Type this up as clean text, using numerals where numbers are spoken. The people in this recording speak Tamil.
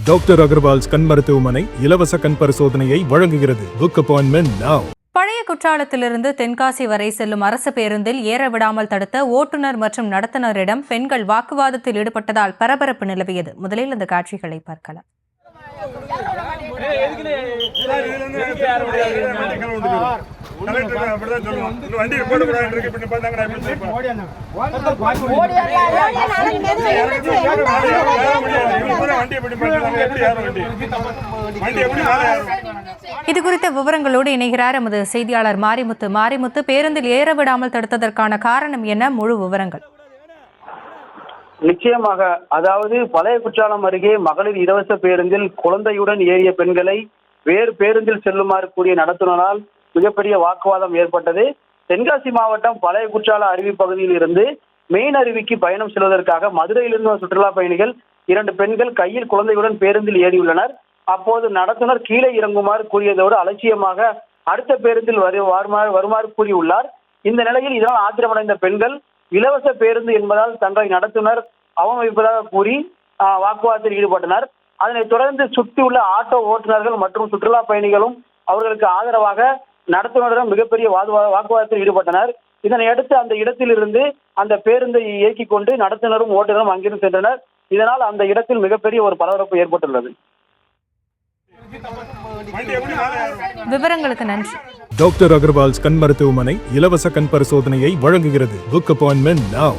டாக்டர் அகர்வால்ஸ் கண் மருத்துவமனை இலவச கண் பரிசோதனையை வழங்குகிறது. Book appointment now. பழைய குற்றாலத்திலிருந்து தென்காசி வரை செல்லும் அரசு பேருந்தில் ஏற விடாமல் தடுத்த ஓட்டுநர் மற்றும் நடத்துனரிடம் பெண்கள் வாக்குவாதத்தில் ஈடுபட்டதால் பரபரப்பு நிலவியது. முதலில் இந்த காட்சிகளை பார்க்கலாம். இது குறித்த விவரங்களோடு இணைகிறார் எமது செய்தியாளர் மாரிமுத்து. மாரிமுத்து, பேருந்தில் ஏற விடாமல் தடுத்ததற்கான காரணம் என்ன? முழு விவரங்கள். நிச்சயமாக, அதாவது பழைய குற்றாலம் அருகே மகளிர் இலவச பேருந்தில் குழந்தையுடன் ஏறிய பெண்களை வேறு பேருந்தில் செல்லுமாறு கூடிய நடத்துனரால் மிகப்பெரிய வாக்குவாதம் ஏற்பட்டது. தென்காசி மாவட்டம் பழைய குற்றால அருவி பகுதியில் இருந்து மெயின் அருவிக்கு பயணம் செல்வதற்காக மதுரையிலிருந்து வந்த சுற்றுலா பயணிகள் 2 பெண்கள் கையில் குழந்தையுடன் பேருந்தில் ஏறியுள்ளனர். அப்போது நடத்துனர் கீழே இறங்குமாறு கூறியதோடு அலட்சியமாக அடுத்த பேருந்தில் வருமாறு கூறியுள்ளார். இந்த நிலையில் இதனால் ஆத்திரமடைந்த பெண்கள் இலவச பேருந்து என்பதால் தங்களை நடத்துனர் அவமதிப்பதாக கூறி வாக்குவாதத்தில் ஈடுபட்டனர். அதனைத் தொடர்ந்து சுற்றியுள்ள ஆட்டோ ஓட்டுநர்கள் மற்றும் சுற்றுலா பயணிகளும் அவர்களுக்கு ஆதரவாக நடத்துனரிடம் மிகப்பெரிய வாக்குவாதத்தில் ஈடுபட்டனர். இதனையடுத்து அந்த இடத்தில் இருந்து அந்த பேருந்தை இயக்கிக் கொண்டு நடத்துனரும் ஓட்டுநரும் அங்கிருந்து சென்றனர். இதனால் அந்த இடத்தில் மிகப்பெரிய ஒரு பரபரப்பு ஏற்பட்டுள்ளது. விவரங்களுக்கு நன்றி. டாக்டர் அகர்வால்ஸ் கண் மருத்துவமனை இலவச கண் பரிசோதனையை வழங்குகிறது. Book appointment now.